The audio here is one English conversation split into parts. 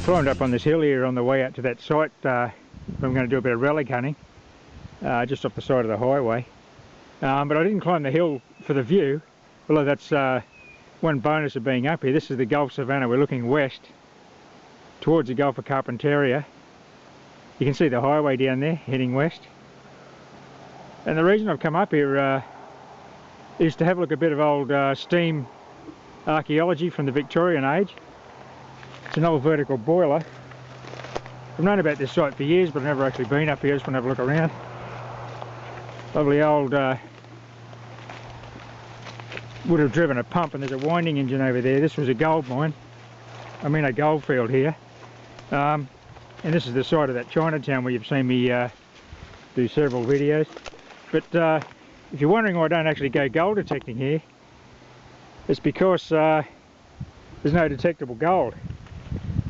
Climbed up on this hill here on the way out to that site. I'm going to do a bit of relic hunting, just off the side of the highway. But I didn't climb the hill for the view, although that's one bonus of being up here. This is the Gulf Savannah. We're looking west towards the Gulf of Carpentaria. You can see the highway down there heading west. And the reason I've come up here is to have a look at a bit of old steam archaeology from the Victorian age. It's an old vertical boiler. I've known about this site for years, but I've never actually been up here. I just want to have a look around. Lovely old, would have driven a pump, and there's a winding engine over there. This was a gold mine. I mean a gold field here. And this is the site of that Chinatown where you've seen me do several videos. But if you're wondering why I don't actually go gold detecting here, it's because there's no detectable gold.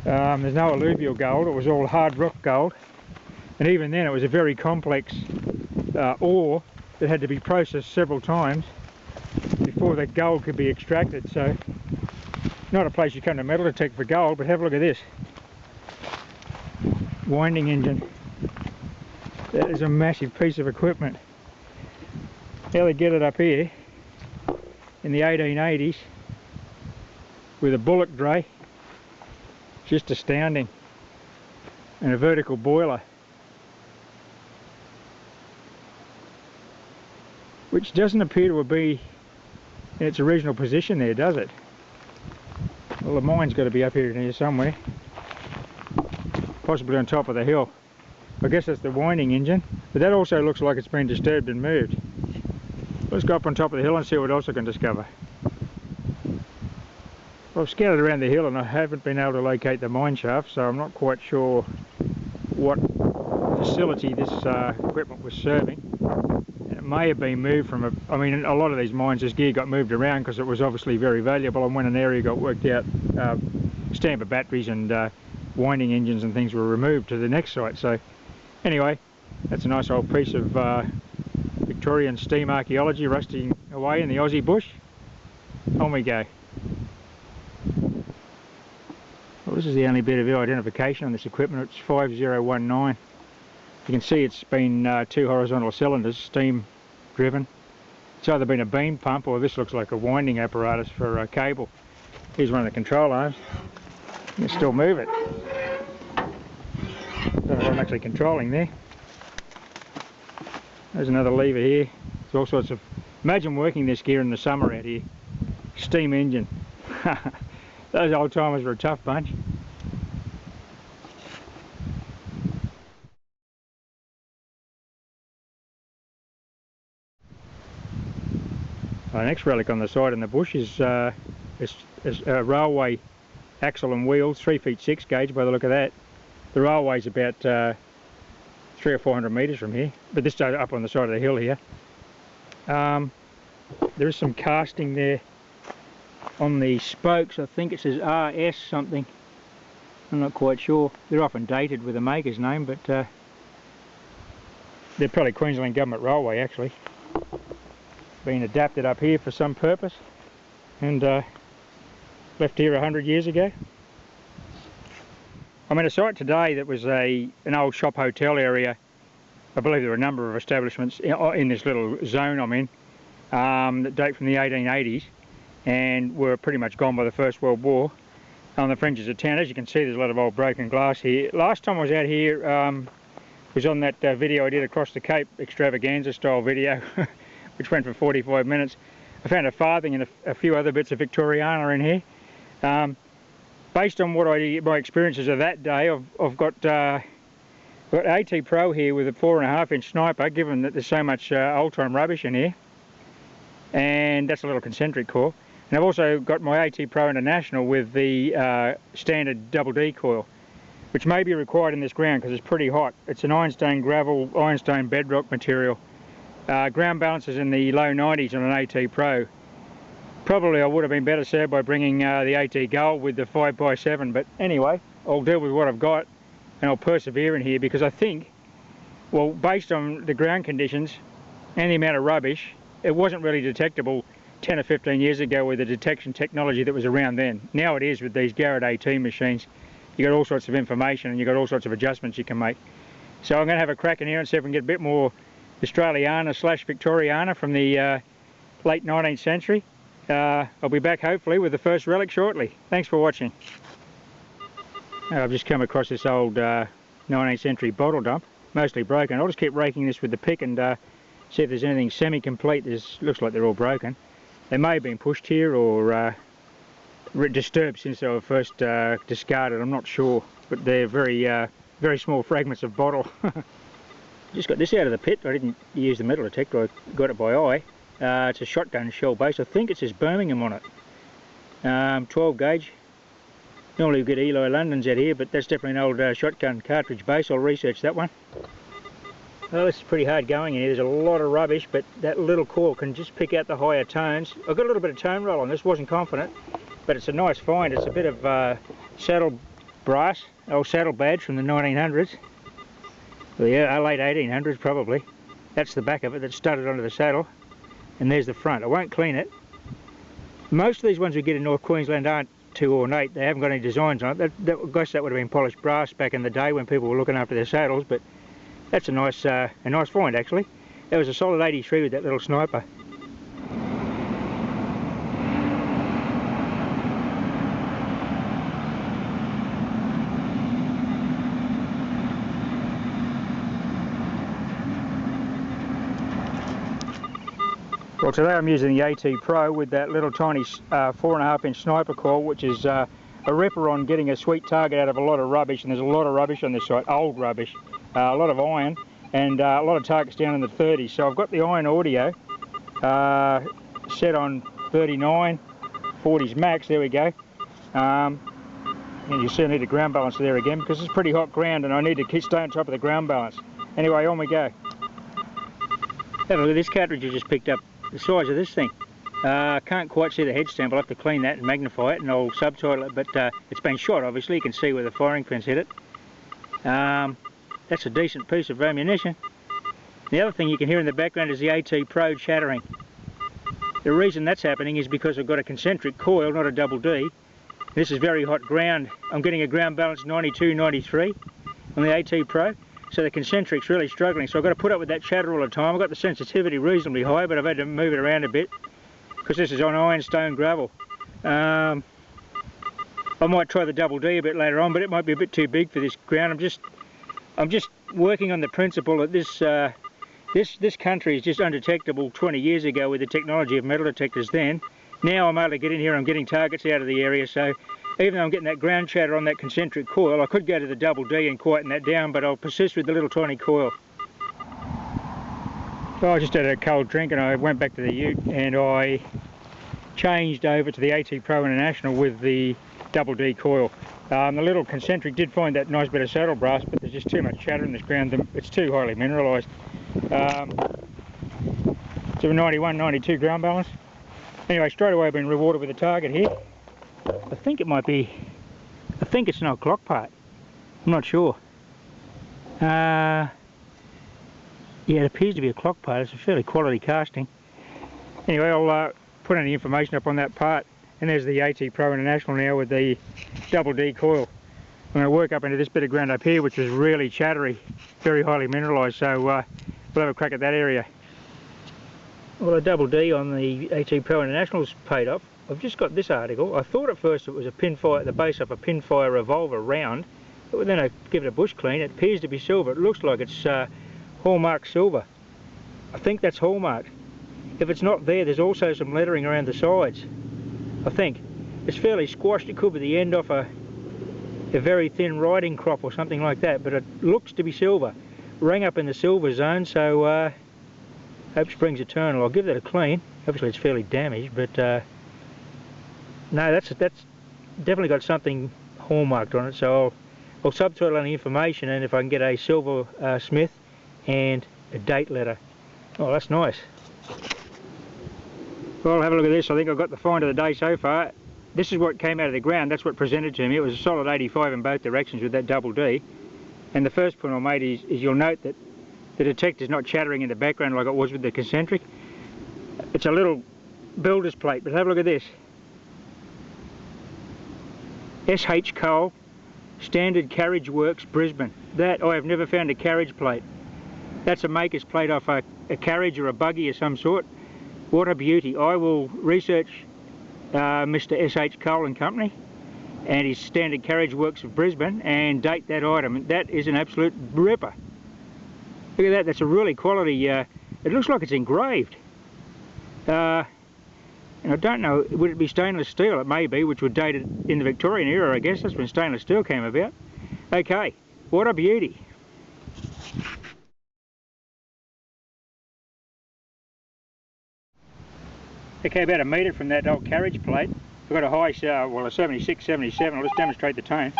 There's no alluvial gold. It was all hard rock gold, and even then it was a very complex ore that had to be processed several times before that gold could be extracted. So not a place you come to metal detect for gold. But have a look at this winding engine. That is a massive piece of equipment. How they get it up here in the 1880s with a bullock dray, just astounding. And a vertical boiler, which doesn't appear to be in its original position there, does it? Well, the mine's got to be up here somewhere, possibly on top of the hill. I guess that's the winding engine, but that also looks like it's been disturbed and moved. Let's go up on top of the hill and see what else I can discover. Well, I've scouted around the hill and I haven't been able to locate the mine shaft, so I'm not quite sure what facility this equipment was serving. And it may have been moved from a lot of these mines, this gear got moved around because it was obviously very valuable, and when an area got worked out, stamper batteries and winding engines and things were removed to the next site. So anyway, that's a nice old piece of Victorian steam archaeology rusting away in the Aussie bush. On we go. Well, this is the only bit of identification on this equipment. It's 5019. You can see it's been two horizontal cylinders, steam driven. It's either been a beam pump, or this looks like a winding apparatus for a cable. Here's one of the control arms. You can still move it. Don't know what I'm actually controlling there. There's another lever here. There's all sorts of... Imagine working this gear in the summer out here. Steam engine. Those old timers were a tough bunch. The next relic on the side in the bush is a railway axle and wheels, 3 feet 6 gauge by the look of that. The railway's about 300 or 400 metres from here, but this is up on the side of the hill here. There is some casting there on the spokes. I think it says RS something. I'm not quite sure. They're often dated with a maker's name, but they're probably Queensland Government Railway actually. Been adapted up here for some purpose and left here 100 years ago. I'm at a site today that was an old shop hotel area. I believe there were a number of establishments in this little zone I'm in that date from the 1880s and were pretty much gone by the First World War. On the fringes of town, as you can see, there's a lot of old broken glass here. Last time I was out here was on that video I did across the Cape, extravaganza style video, which went for 45 minutes. I found a farthing and a few other bits of Victoriana in here. Based on what my experiences of that day, I've got AT Pro here with a 4.5-inch sniper, given that there's so much old-time rubbish in here. And that's a little concentric core. And I've also got my AT Pro International with the standard double D coil, which may be required in this ground because it's pretty hot. It's an ironstone gravel, ironstone bedrock material. Ground balance is in the low 90s on an AT Pro. Probably I would have been better served by bringing the AT Gold with the 5x7, but anyway, I'll deal with what I've got and I'll persevere in here because I think, well, based on the ground conditions and the amount of rubbish, it wasn't really detectable 10 or 15 years ago with the detection technology that was around then. Now it is with these Garrett AT machines. you got all sorts of information and you got all sorts of adjustments you can make. So I'm going to have a crack in here and see if we can get a bit more Australiana / Victoriana from the late 19th century. I'll be back hopefully with the first relic shortly. Thanks for watching. I've just come across this old 19th century bottle dump, mostly broken. I'll just keep raking this with the pick and see if there's anything semi-complete. Looks like they're all broken. They may have been pushed here or disturbed since they were first discarded, I'm not sure. But they're very small fragments of bottle. Just got this out of the pit. I didn't use the metal detector, I got it by eye. It's a shotgun shell base. I think it says Birmingham on it. 12 gauge. Normally we get Eli Londons out here, but that's definitely an old shotgun cartridge base. I'll research that one. Well, this is pretty hard going in here. There's a lot of rubbish, but that little coil can just pick out the higher tones. I've got a little bit of tone roll on this, wasn't confident, but it's a nice find. It's a bit of saddle brass, old saddle badge from the 1900s. Well, yeah, late 1800s probably. That's the back of it that's studded onto the saddle. And there's the front. I won't clean it. Most of these ones we get in North Queensland aren't too ornate. They haven't got any designs on it. I guess that would have been polished brass back in the day when people were looking after their saddles, but that's a nice find actually. That was a solid 83 with that little sniper. Well, today I'm using the AT Pro with that little tiny 4.5-inch sniper coil, which is a ripper on getting a sweet target out of a lot of rubbish, and there's a lot of rubbish on this site, old rubbish, a lot of iron, and a lot of targets down in the 30s. So I've got the iron audio set on 39, 40s max, there we go. And you see I need a ground balance there again because it's pretty hot ground and I need to stay on top of the ground balance. Anyway, on we go. Have a look at this cartridge I just picked up. The size of this thing. Can't quite see the head stamp. I'll have to clean that and magnify it and I'll subtitle it, but it's been shot obviously. You can see where the firing pins hit it. That's a decent piece of ammunition. The other thing you can hear in the background is the AT Pro chattering. The reason that's happening is because I've got a concentric coil, not a double D. This is very hot ground. I'm getting a ground balance 92, 93 on the AT Pro. So the concentric's really struggling, so I've got to put up with that chatter all the time. I've got the sensitivity reasonably high, but I've had to move it around a bit because this is on ironstone gravel. I might try the double D a bit later on, but it might be a bit too big for this ground. I'm just working on the principle that this country is just undetectable 20 years ago with the technology of metal detectors then. Now I'm able to get in here, I'm getting targets out of the area, so even though I'm getting that ground chatter on that concentric coil, I could go to the double D and quieten that down, but I'll persist with the little tiny coil. So I just had a cold drink and I went back to the ute and I changed over to the AT Pro International with the double D coil. The little concentric did find that nice bit of saddle brass, but there's just too much chatter in this ground. It's too highly mineralised. It's a 91, 92 ground balance. Anyway, straight away I've been rewarded with a target here. I think it's an old clock part. I'm not sure. Yeah, it appears to be a clock part. It's a fairly quality casting. Anyway, I'll put any information up on that part. And there's the AT Pro International now with the double D coil. I'm going to work up into this bit of ground up here, which is really chattery, very highly mineralised. So we'll have a crack at that area. Well, a double D on the AT Pro International's paid off. I've just got this article. I thought at first it was a pinfire, the base of a pinfire revolver round, but then I give it a bush clean. It appears to be silver. It looks like it's hallmark silver. I think that's hallmark. If it's not there, there's also some lettering around the sides. I think it's fairly squashed. It could be the end off a very thin riding crop or something like that, but it looks to be silver. Rang up in the silver zone, so hope springs eternal. I'll give that a clean. Obviously it's fairly damaged, but no, that's definitely got something hallmarked on it, so I'll subtitle any information, and if I can get a silver smith and a date letter. Oh, that's nice. Well, have a look at this. I think I've got the find of the day so far. This is what came out of the ground. That's what presented to me. It was a solid 85 in both directions with that double D. And the first point I made is you'll note that the detector's not chattering in the background like it was with the concentric. It's a little builder's plate, but have a look at this. SH Cole Standard Carriage Works, Brisbane. That, I have never found a carriage plate. That's a maker's plate off a carriage or a buggy of some sort. What a beauty. I will research Mr. S.H. Cole and Company and his Standard Carriage Works of Brisbane and date that item. That is an absolute ripper. Look at that, that's a really quality, it looks like it's engraved. And I don't know, would it be stainless steel? It may be, which would date it in the Victorian era, I guess. That's when stainless steel came about. Okay, what a beauty. Okay, about a metre from that old carriage plate, we've got a high, well, a 76, 77. I'll just demonstrate the tone.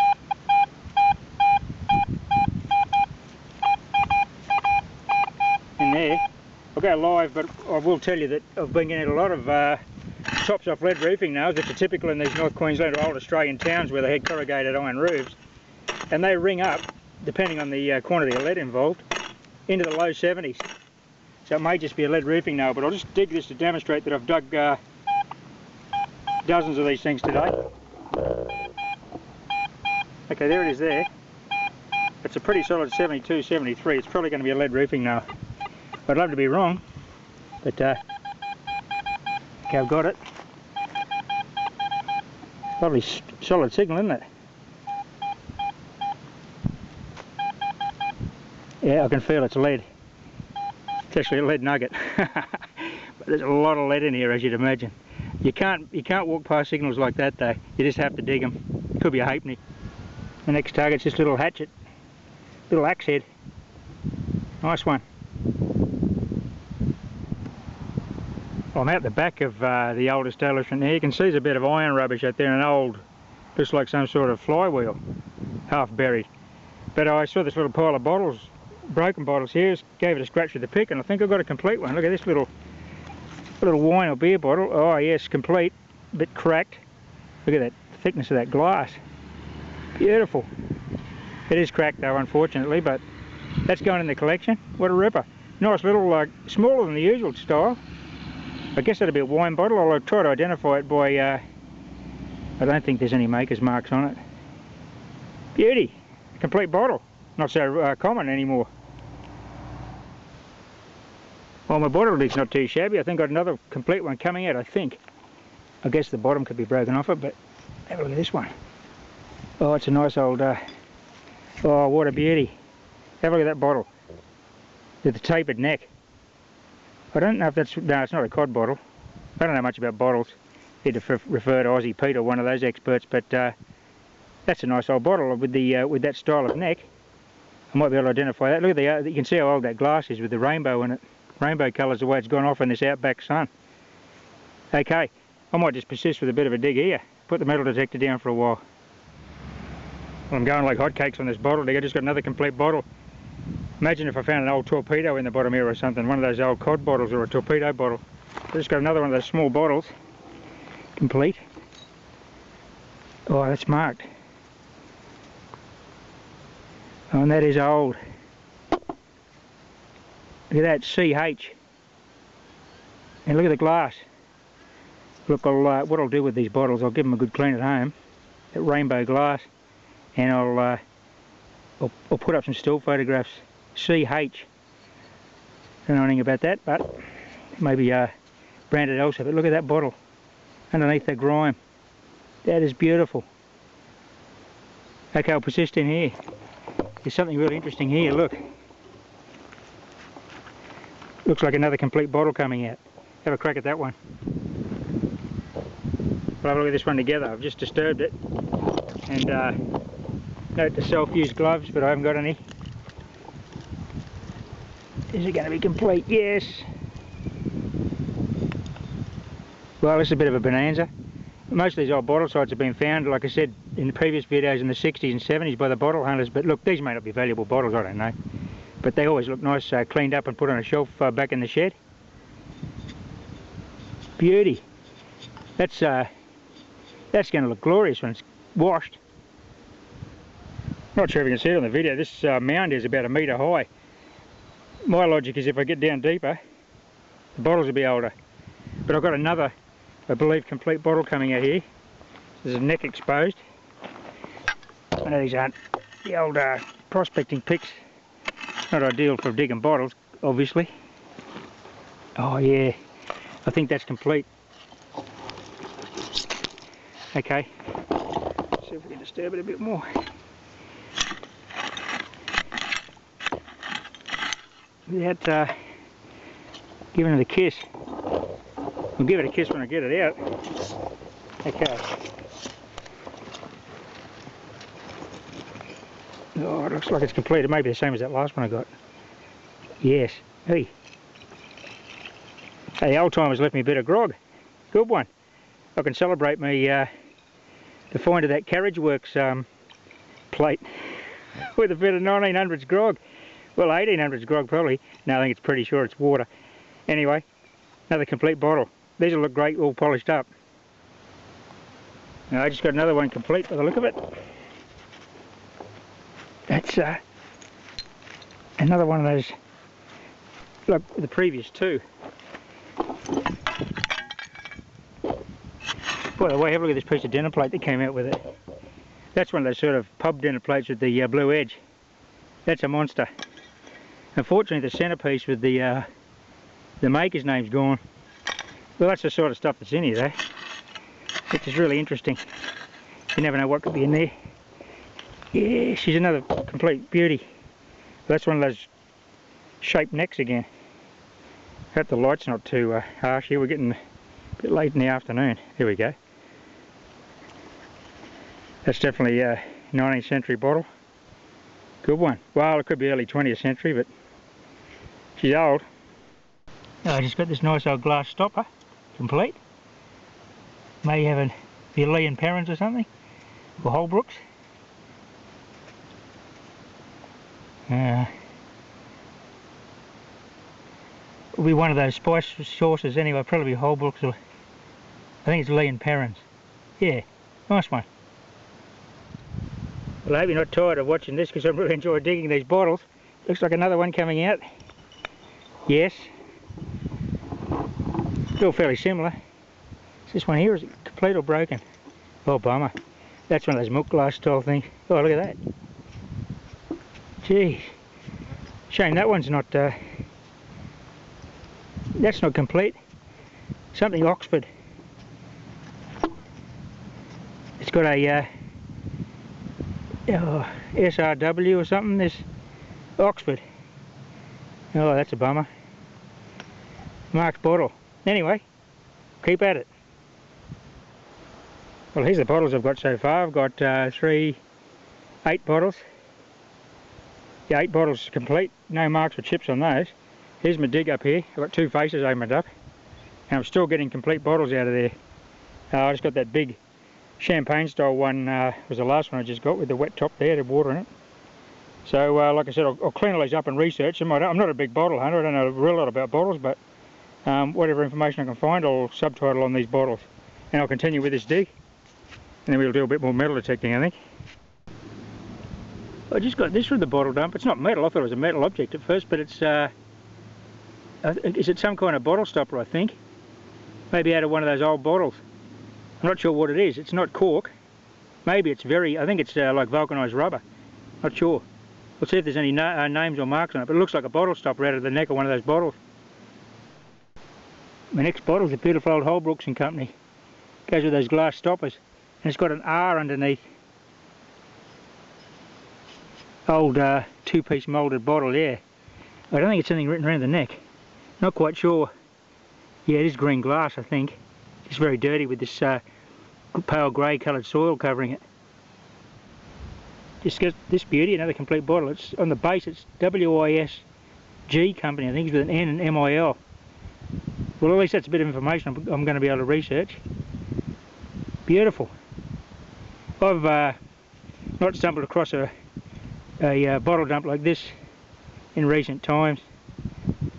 In there, I'll go live, but I will tell you that I've been getting a lot of tops off lead roofing nails, which are typical in these North Queensland or old Australian towns where they had corrugated iron roofs, and they ring up, depending on the quantity of lead involved, into the low 70s. So it may just be a lead roofing nail, but I'll just dig this to demonstrate that I've dug dozens of these things today. Okay, there it is there. It's a pretty solid 72, 73. It's probably going to be a lead roofing nail. I'd love to be wrong, but okay, I've got it. Lovely solid signal, isn't it? Yeah, I can feel it's lead. It's actually a lead nugget. But there's a lot of lead in here, as you'd imagine. You can't walk past signals like that though. You just have to dig them. Could be a halfpenny. The next target's this little hatchet, little axe head. Nice one. Well, I'm out the back of the old establishment here. You can see there's a bit of iron rubbish out there, and an old, looks like some sort of flywheel, half buried. But I saw this little pile of bottles, broken bottles here, gave it a scratch with the pick, and I think I've got a complete one. Look at this little wine or beer bottle. Oh yes, complete, a bit cracked. Look at that thickness of that glass. Beautiful. It is cracked though, unfortunately, but that's going in the collection. What a ripper. Nice little, smaller than the usual style. I guess that'll be a wine bottle. I'll try to identify it by, I don't think there's any maker's marks on it. Beauty. Complete bottle. Not so common anymore. Well, my bottle dig's not too shabby. I think I've got another complete one coming out, I think. I guess the bottom could be broken off it, but have a look at this one. Oh, it's a nice old, oh, what a beauty. Have a look at that bottle. With the tapered neck. I don't know if that's, no, it's not a cod bottle. I don't know much about bottles. Need to refer to Aussie Pete or one of those experts, but that's a nice old bottle with the with that style of neck. I might be able to identify that. Look at the, you can see how old that glass is with the rainbow in it. Rainbow colours the way it's gone off in this outback sun. Okay, I might just persist with a bit of a dig here. Put the metal detector down for a while. Well, I'm going like hotcakes on this bottle dig. I just got another complete bottle. Imagine if I found an old torpedo in the bottom here or something, one of those old cod bottles or a torpedo bottle. I just got another one of those small bottles, complete. Oh, that's marked. Oh, and that is old. Look at that, CH. And look at the glass. Look, what I'll do with these bottles, I'll give them a good clean at home, that rainbow glass, and I'll put up some still photographs. CH. Don't know anything about that, but maybe branded elsewhere. But look at that bottle underneath that grime. That is beautiful. Okay, I'll persist in here. There's something really interesting here, look. Looks like another complete bottle coming out. Have a crack at that one. We'll have a look at this one together. I've just disturbed it. And note the self-used gloves, but I haven't got any. Is it going to be complete? Yes. Well, this is a bit of a bonanza. Most of these old bottle sites have been found, like I said in the previous videos, in the 60s and 70s by the bottle hunters. But look, these may not be valuable bottles, I don't know. But they always look nice, cleaned up and put on a shelf back in the shed. Beauty. That's going to look glorious when it's washed. Not sure if you can see it on the video. This mound is about 1 metre high. My logic is if I get down deeper, the bottles will be older. But I've got another, I believe, complete bottle coming out here. There's a neck exposed. I know these aren't the old prospecting picks. Not ideal for digging bottles, obviously. Oh yeah, I think that's complete. Okay, let's see if we can disturb it a bit more. Without giving it a kiss. I'll give it a kiss when I get it out. Okay. Oh, it looks like it's complete. It may be the same as that last one I got. Yes. Hey. Hey, the old timers left me a bit of grog. Good one. I can celebrate me the find of that Carriage Works plate with a bit of 1900s grog. Well, 1800s grog probably. No, I think it's pretty sure it's water. Anyway, another complete bottle. These will look great all polished up. Now, I just got another one complete by the look of it. That's another one of those, like the previous two. By the way, have a look at this piece of dinner plate that came out with it. That's one of those sort of pub dinner plates with the blue edge. That's a monster. Unfortunately, the centrepiece with the maker's name's gone. Well, that's the sort of stuff that's in here, though, which is really interesting. You never know what could be in there. Yeah, she's another complete beauty. That's one of those shaped necks again. Hope the light's not too harsh here. We're getting a bit late in the afternoon. Here we go. That's definitely a 19th century bottle. Good one. Well, it could be early 20th century, but she's old. I just got this nice old glass stopper, complete. May have the Lee and Perrins or something, or Holbrooks. Will be one of those spice sauces anyway, probably Holbrooks, or I think it's Lee and Perrins. Yeah, nice one. Well, I hope you're not tired of watching this because I really enjoy digging these bottles. Looks like another one coming out. Yes. Still fairly similar. Is this one here, is it complete or broken? Oh, bummer. That's one of those milk glass style things. Oh, look at that. Gee. Shame that one's not, that's not complete. Something Oxford. It's got a SRW or something. This Oxford. Oh, that's a bummer. Mark's bottle. Anyway, keep at it. Well, here's the bottles I've got so far. I've got 8 bottles. Yeah, 8 bottles complete. No marks or chips on those. Here's my dig up here. I've got 2 faces opened up. And I'm still getting complete bottles out of there. I just got that big champagne style one, was the last one I just got with the wet top there, the water in it. So like I said, I'll clean all these up and research them. I'm not a big bottle hunter, I don't know a real lot about bottles, but whatever information I can find, I'll subtitle on these bottles. And I'll continue with this dig. And then we'll do a bit more metal detecting, I think. I just got this from the bottle dump. It's not metal, I thought it was a metal object at first, but it's, is it some kind of bottle stopper, I think? Maybe out of one of those old bottles. I'm not sure what it is. It's not cork. Maybe it's I think it's like vulcanized rubber. Not sure. We'll see if there's any names or marks on it, but it looks like a bottle stopper out of the neck of one of those bottles. My next bottle is a beautiful old Holbrooks and Company. Goes with those glass stoppers. And it's got an R underneath. Old 2-piece moulded bottle, yeah. I don't think it's anything written around the neck. Not quite sure. Yeah, it is green glass, I think. It's very dirty with this pale grey coloured soil covering it. Just got this beauty, another complete bottle. It's on the base, it's WISG Company, I think it's with an N and MIL. Well, at least that's a bit of information I'm going to be able to research. Beautiful. I've not stumbled across a bottle dump like this in recent times.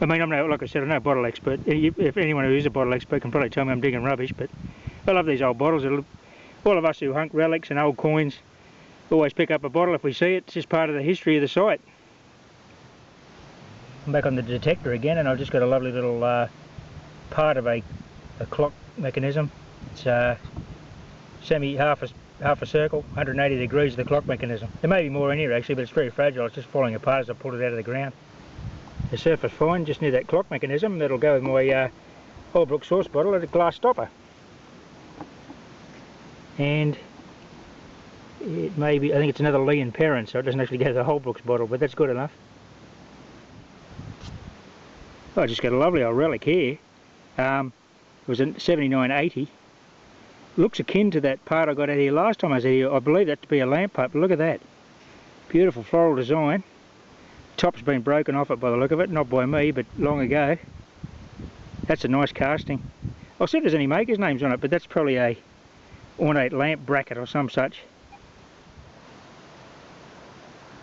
I mean, I'm no, like I said, I'm no bottle expert. If anyone who is a bottle expert can probably tell me I'm digging rubbish, but I love these old bottles. All of us who hunt relics and old coins always pick up a bottle if we see it. It's just part of the history of the site. I'm back on the detector again, and I've just got a lovely little part of a clock mechanism. It's half half a circle, 180 degrees of the clock mechanism. There may be more in here actually, but it's very fragile. It's just falling apart as I pulled it out of the ground. The surface fine, just near that clock mechanism. That'll go with my Holbrook sauce bottle at a glass stopper. And it may be, I think it's another Lee and Perrin, so it doesn't actually go to the Holbrook's bottle, but that's good enough. Oh, I just got a lovely old relic here. It was a 7980. Looks akin to that part I got out here last time I was here. I believe that to be a lamp part, but look at that. Beautiful floral design. Top's been broken off it by the look of it, not by me, but long ago. That's a nice casting. I'll see if there's any makers' names on it, but that's probably a ornate lamp bracket or some such.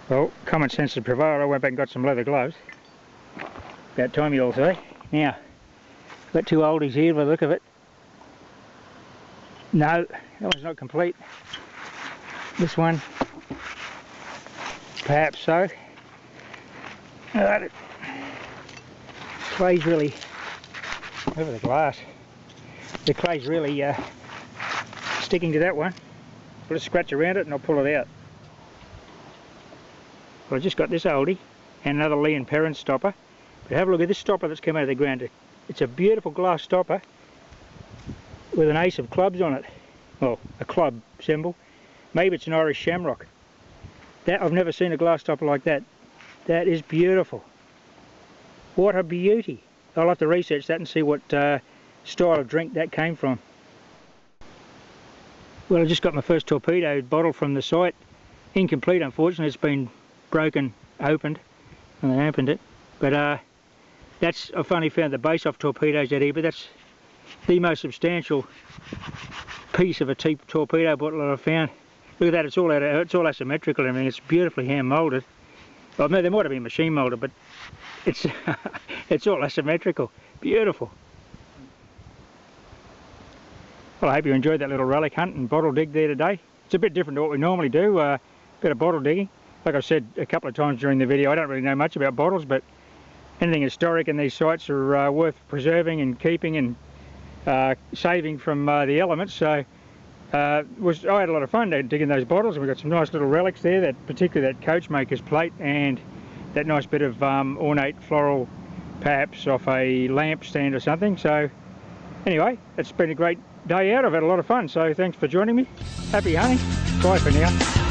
Well, common sense has prevailed. I went back and got some leather gloves. About time you all say. Now, got two oldies here by the look of it. No, that one's not complete. This one, perhaps so. Clay's really, over the glass, the clay's really sticking to that one. Put a scratch around it and I'll pull it out. Well, I just got this oldie and another Lee and Perrin stopper. But have a look at this stopper that's come out of the ground. It's a beautiful glass stopper with an ace of clubs on it. Well, a club symbol. Maybe it's an Irish shamrock. That, I've never seen a glass stopper like that. That is beautiful. What a beauty. I'll have to research that and see what style of drink that came from. Well, I just got my first torpedo bottle from the site. Incomplete, unfortunately. It's been broken, opened, and they opened it. But that's, I've only found the base off torpedoes out here, but that's the most substantial piece of a torpedo bottle that I've found. Look at that, it's all asymmetrical and everything. It's beautifully hand moulded. Well, no, there might have been machine moulded, but it's it's all asymmetrical. Beautiful. Well, I hope you enjoyed that little relic hunt and bottle dig there today. It's a bit different to what we normally do, a bit of bottle digging. Like I've said a couple of times during the video, I don't really know much about bottles, but anything historic in these sites are worth preserving and keeping and saving from the elements. So I had a lot of fun digging those bottles, and we got some nice little relics there, particularly that coachmaker's plate and that nice bit of ornate floral, perhaps off a lamp stand or something. So anyway, it's been a great day out. I've had a lot of fun, so thanks for joining me. Happy hunting. Bye for now.